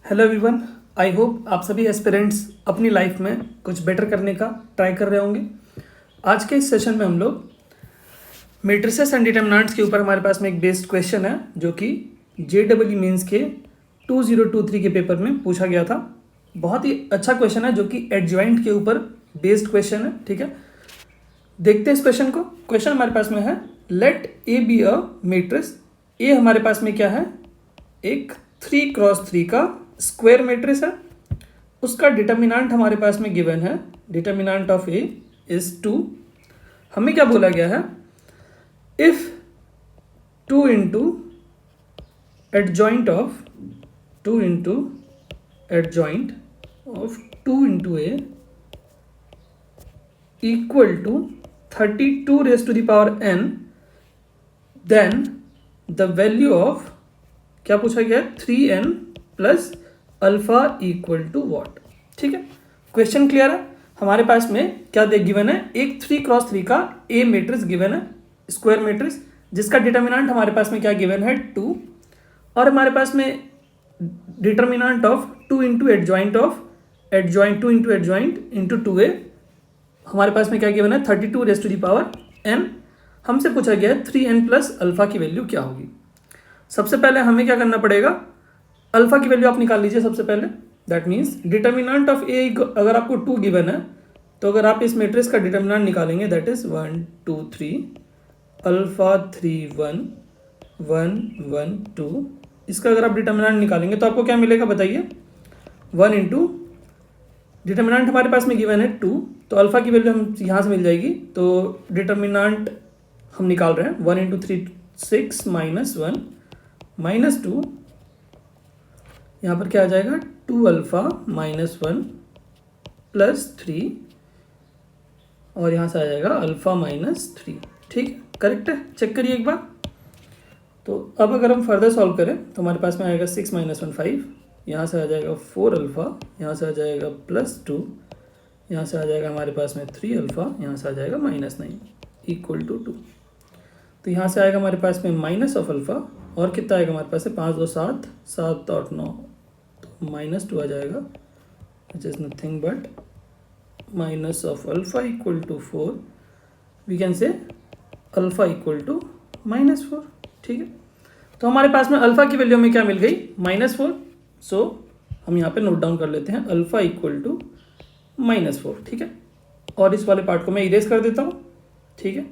Hello everyone. I hope आप सभी aspirants अपनी लाइफ में कुछ बेटर करने का ट्राई कर रहे होंगे। आज के इस सेशन में हम लोग मैट्रिसेस एंड डिटरमिनेंट्स के ऊपर हमारे पास में एक बेस्ड क्वेश्चन है जो कि JEE मेंस के 2023 के पेपर में पूछा गया था। बहुत ही अच्छा क्वेश्चन है जो कि एडजॉइंट के ऊपर बेस्ड क्वेश्चन है। ठीक है, देखते हैं इस क्वेश्चन को। क्वेश्चन हमारे पास में है let A be a matrix. A हमारे पास में क्या है, एक 3x3 का स्क्वायर मैट्रिक्स है। उसका डिटर्मिनेंट हमारे पास में गिवन है, डिटर्मिनेंट ऑफ ए इज 2। हमें क्या बोला गया है, if 2 into adjoint of 2 into adjoint of 2 into A equal to 32 raise to the power n, then the value of क्या पूछा गया है, 3n plus alpha equal to what. ठीक है, क्वेश्चन क्लियर है। हमारे पास में क्या गिवन है, एक 3x3 का ए मैट्रिक्स गिवन है, स्क्वायर मैट्रिक्स, जिसका डिटर्मिनेंट हमारे पास में क्या गिवन है 2, और हमारे पास में determinant of 2 into adjoint of 2 into adjoint into 2a हमारे पास में क्या गिवन है 32 raise to the power n। हमसे पूछा गया है 3n प्लस अल्फा की वैल्यू क्या होगी। सबसे पहले हमें क्या करना पड़ेगा, अल्फा की वैल्यू आप निकाल लीजिए सबसे पहले। दैट मीन्स डिटर्मिनेंट ऑफ ए अगर आपको 2 गिवन है तो अगर आप इस मैट्रिक्स का डिटर्मिनेंट निकालेंगे दैट इज 1 2 3 अल्फा 3 1 1 1 2। इसका अगर आप डिटर्मिनेंट निकालेंगे तो आपको क्या मिलेगा बताइए, 1 इंटू डिटर्मिनेंट हमारे पास में गिवन है 2, तो अल्फा की वैल्यू हम यहाँ से मिल जाएगी। तो डिटर्मिनेंट हम निकाल रहे हैं 1 इंटू 3 6 माइनस 1 माइनस 2, यहाँ पर क्या आ जाएगा 2 अल्फा माइनस 1 प्लस 3, और यहाँ से आ जाएगा अल्फा माइनस 3। ठीक है, करेक्ट है, चेक करिए एक बार। तो अब अगर हम फर्दर सॉल्व करें तो हमारे पास में आएगा 6 माइनस 1 5, यहाँ से आ जाएगा 4 अल्फा, यहाँ से आ जाएगा प्लस 2, यहाँ से आ जाएगा हमारे पास में 3 अल्फा, यहाँ से आ जाएगा माइनस 9 इक्वल टू 2। तो यहाँ से आएगा हमारे पास में माइनस ऑफ अल्फा, और कितना आएगा हमारे पास में 5 2 7 7 8 9, तो माइनस 2 आ जाएगा, which is nothing but minus of alpha equal to 4। We can say alpha equal to minus 4। ठीक है, तो हमारे पास में अल्फा की वैल्यू में क्या मिल गई, माइनस 4। सो हम यहाँ पे नोट डाउन कर लेते हैं अल्फा इक्वल टू माइनस 4। ठीक है, और इस वाले पार्ट को मैं इरेज कर देता हूँ। ठीक है,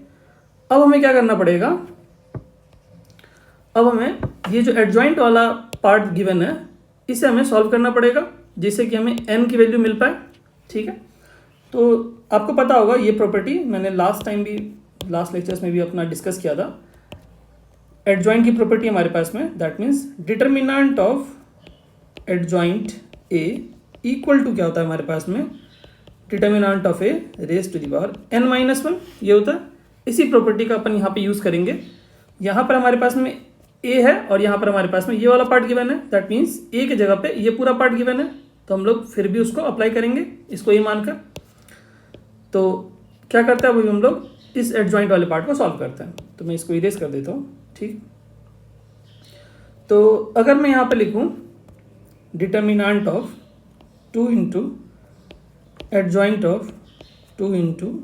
अब हमें क्या करना पड़ेगा, अब हमें ये जो एडजॉइंट वाला पार्ट गिवन है इसे हमें सॉल्व करना पड़ेगा जिससे कि हमें n की वैल्यू मिल पाए। ठीक है, तो आपको पता होगा ये प्रॉपर्टी मैंने लास्ट लेक्चर्स में भी अपना डिस्कस किया था। एडजॉइंट की प्रॉपर्टी हमारे पास में, that means determinant of adjoint A equal to क्या होता है हमारे पास में, determinant of A raise to the power n minus 1, ये होता है। इसी प्रॉपर्टी का अपन यहाँ पे यूज़ करेंगे। यहाँ पर हमारे पास में a है और यहाँ पर हमारे पास में ये वाला पार्ट गिवन है, दैट मीन्स a की जगह पे ये पूरा पार्ट गिवन है, तो हम लोग फिर भी उसको अप्लाई करेंगे इसको ये मानकर। तो क्या करते हैं, अभी हम लोग इस एडजॉइंट वाले पार्ट को सॉल्व करते हैं। तो मैं इसको इरेज कर देता हूँ। ठीक, तो अगर मैं यहाँ पे लिखूँ determinant of 2 into adjoint of 2 into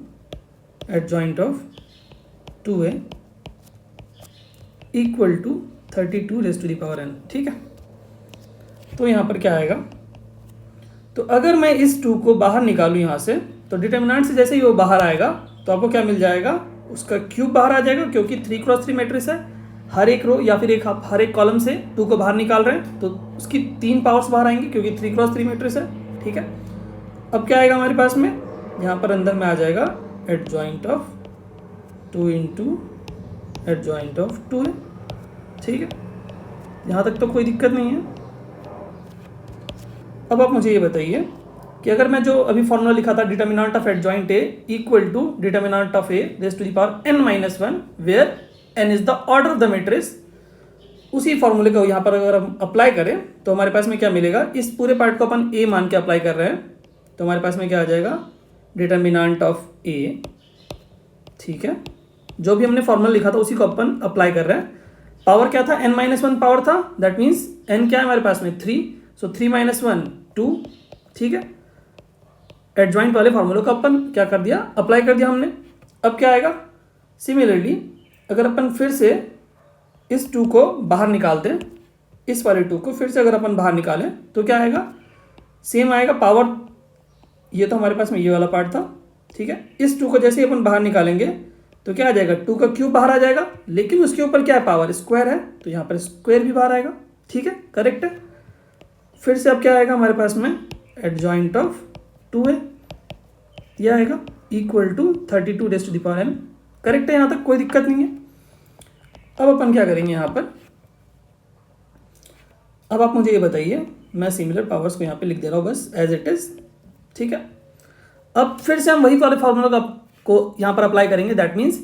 adjoint of 2a equal to 32 raise to the power n। ठीक है, तो यहाँ पर क्या आएगा, तो अगर मैं इस 2 को बाहर निकालूँ यहाँ से, तो डिटर्मिनेंट से जैसे ही वो बाहर आएगा तो आपको क्या मिल जाएगा, उसका क्यूब बाहर आ जाएगा, क्योंकि 3x3 मैट्रिक्स है। हर एक रो या फिर हर एक कॉलम से 2 को बाहर निकाल रहे हैं तो उसकी 3 पावर्स बाहर आएंगी क्योंकि 3x3 मैट्रिक्स है। ठीक है, अब क्या आएगा हमारे पास में, यहाँ पर अंदर में आ जाएगा adjoint of 2 into adjoint of 2a। ठीक है, यहाँ तक तो कोई दिक्कत नहीं है। अब आप मुझे ये बताइए कि अगर मैं जो अभी फॉर्मूला लिखा था determinant of adjoint A equal to determinant of A raise to the power n minus 1 where n is the order of the matrix, उसी फॉर्मूले को यहाँ पर अगर हम अप्लाई करें तो हमारे पास में क्या मिलेगा, इस पूरे पार्ट को अपन a मान के अप्लाई कर रहे हैं तो हमारे पास में क्या आ जाएगा, डिटर्मिनेंट ऑफ a। ठीक है, जो भी हमने फॉर्मूला लिखा था उसी को अपन अप्लाई कर रहे हैं। पावर क्या था, n माइनस 1 पावर था, दैट मीन्स n क्या है हमारे पास में 3। सो 3 - 1 2, ठीक है। एडजॉइंट वाले फार्मूले को अपन क्या कर दिया, अप्लाई कर दिया हमने। अब क्या आएगा, सिमिलरली अगर अपन फिर से इस 2 को बाहर निकालते हैं, इस वाले 2 को फिर से अगर अपन बाहर निकालें तो क्या आएगा, सेम आएगा पावर। ये तो हमारे पास में ये वाला पार्ट था, ठीक है। इस 2 को जैसे ही अपन बाहर निकालेंगे तो क्या आ जाएगा, 2 का क्यूब बाहर आ जाएगा, लेकिन उसके ऊपर क्या है, पावर स्क्वायर है, तो यहाँ पर स्क्वायर भी बाहर आएगा, ठीक है, करेक्ट है। फिर से अब क्या आएगा हमारे पास में, एडजॉइंट ऑफ 2 है, यह आएगा इक्वल टू 32n, करेक्ट है, यहाँ तक कोई दिक्कत नहीं है। अब अपन क्या करेंगे यहाँ पर, अब आप मुझे ये बताइए, मैं सिमिलर पावर्स को यहाँ पे लिख दे रहा हूँ बस एज इट इज, ठीक है। अब फिर से हम वही वाले फार्मूला को यहाँ पर अप्लाई करेंगे, that means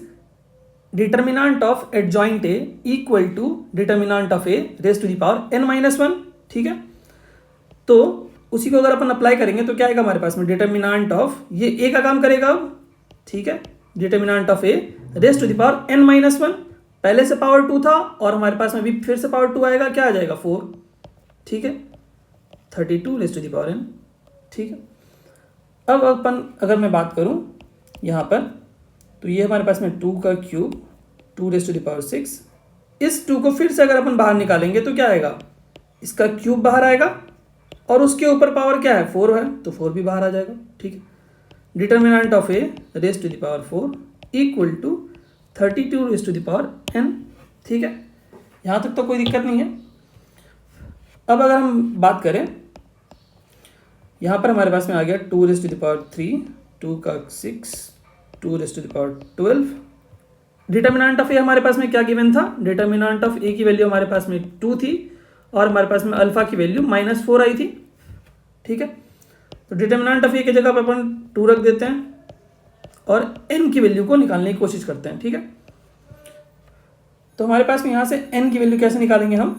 determinant of adjoint A equal to determinant of A raise to the power n-1, ठीक है। तो उसी को अगर अपन अप्लाई करेंगे तो क्या आएगा हमारे पास में, डिटर्मिनेंट ऑफ, ये ए का काम करेगा अब, ठीक है, determinant of A raise to the power n-1, पहले से पावर 2 था और हमारे पास में भी फिर से पावर 2 आएगा, क्या आ जाएगा 4, ठीक है, 32 raise to the power n, ठीक है। अब अपन अगर मैं बात करूं यहाँ पर, तो ये हमारे पास में 2 का cube 2 raise to the power 6, इस 2 को फिर से अगर अपन बाहर निकालेंगे तो क्या आएगा, इसका क्यूब बाहर आएगा और उसके ऊपर पावर क्या है, 4 है, तो 4 भी बाहर आ जाएगा, ठीक है। Determinant of A raise to the power 4 equal to 32 raise to the power n, ठीक है, यहाँ तक तो कोई दिक्कत नहीं है। अब अगर हम बात करें, यहाँ पर हमारे पास में आ गया 2 रेज टू द पावर 3, 2 का 6, 2 raise to the power 12। Determinant of A हमारे पास में क्या गिवन था, डिटर्मिनेंट ऑफ ए की वैल्यू हमारे पास में 2 थी और हमारे पास में अल्फा की वैल्यू -4 आई थी, ठीक है। तो डिटर्मिनेंट ऑफ ए की जगह पर अपन 2 रख देते हैं और n की वैल्यू को निकालने की कोशिश करते हैं, ठीक है। तो हमारे पास में यहाँ से n की वैल्यू कैसे निकालेंगे हम,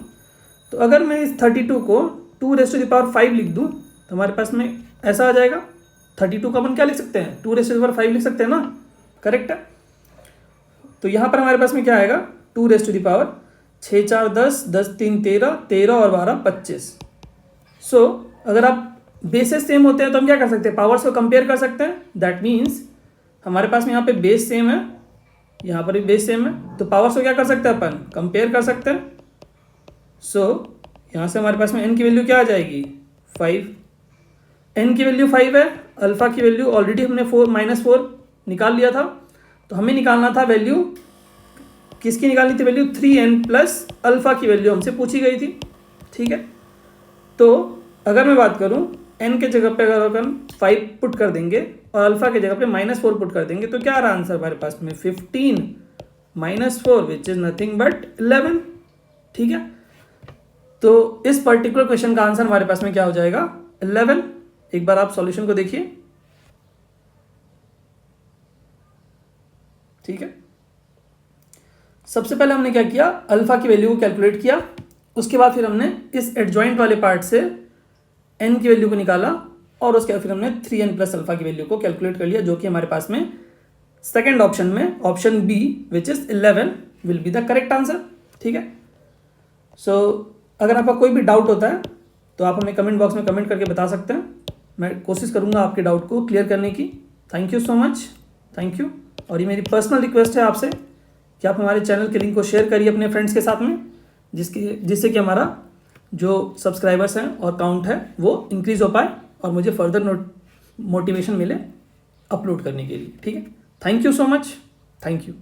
तो अगर मैं इस 32 को 2 रेज टू द पावर 5 लिख दूँ तो हमारे पास में ऐसा आ जाएगा, 32 को अपन क्या लिख सकते हैं, 2 रेज टू द पावर 5 लिख सकते हैं ना, करेक्ट है। तो यहाँ पर हमारे पास में क्या आएगा, 2 रेज टू द पावर 6 4 10, 10 3 13, 13 और 12 25। सो अगर आप बेसेस सेम होते हैं तो हम क्या कर सकते हैं, पावर्स को कंपेयर कर सकते हैं, दैट मीन्स हमारे पास में यहाँ पे बेस सेम है, यहाँ पर भी बेस सेम है, तो पावर्स को क्या कर सकते हैं अपन, कंपेयर कर सकते हैं। सो यहाँ से हमारे पास में n की वैल्यू क्या आ जाएगी, 5, n की वैल्यू 5 है, अल्फा की वैल्यू ऑलरेडी हमने -4 निकाल लिया था, तो हमें निकालना था वैल्यू, किसकी निकालनी थी वैल्यू, 3n प्लस अल्फा की वैल्यू हमसे पूछी गई थी, ठीक है। तो अगर मैं बात करूं, n के जगह पे अगर अपन 5 पुट कर देंगे और अल्फा के जगह पे -4 पुट कर देंगे तो क्या आ रहा आंसर हमारे पास में, 15 -4 विच इज नथिंग बट 11, ठीक है। तो इस पर्टिकुलर क्वेश्चन का आंसर हमारे पास में क्या हो जाएगा, 11। एक बार आप सॉल्यूशन को देखिए, ठीक है। सबसे पहले हमने क्या किया, अल्फा की वैल्यू को कैलकुलेट किया, उसके बाद फिर हमने इस एडजॉइंट वाले पार्ट से n की वैल्यू को निकाला और उसके बाद फिर हमने 3n प्लस अल्फा की वैल्यू को कैलकुलेट कर लिया, जो कि हमारे पास में सेकेंड ऑप्शन में option B which is 11 will be the correct answer, ठीक है। सो अगर आपका कोई भी डाउट होता है तो आप हमें कमेंट बॉक्स में कमेंट करके बता सकते हैं, मैं कोशिश करूंगा आपके डाउट को क्लियर करने की। Thank you so much, thank you. और ये मेरी पर्सनल रिक्वेस्ट है आपसे कि आप हमारे चैनल के लिंक को शेयर करिए अपने फ्रेंड्स के साथ में, जिससे कि हमारा जो सब्सक्राइबर्स हैं और काउंट है वो इंक्रीज़ हो पाए और मुझे फर्दर मोटिवेशन मिले अपलोड करने के लिए, ठीक है। Thank you so much, thank you.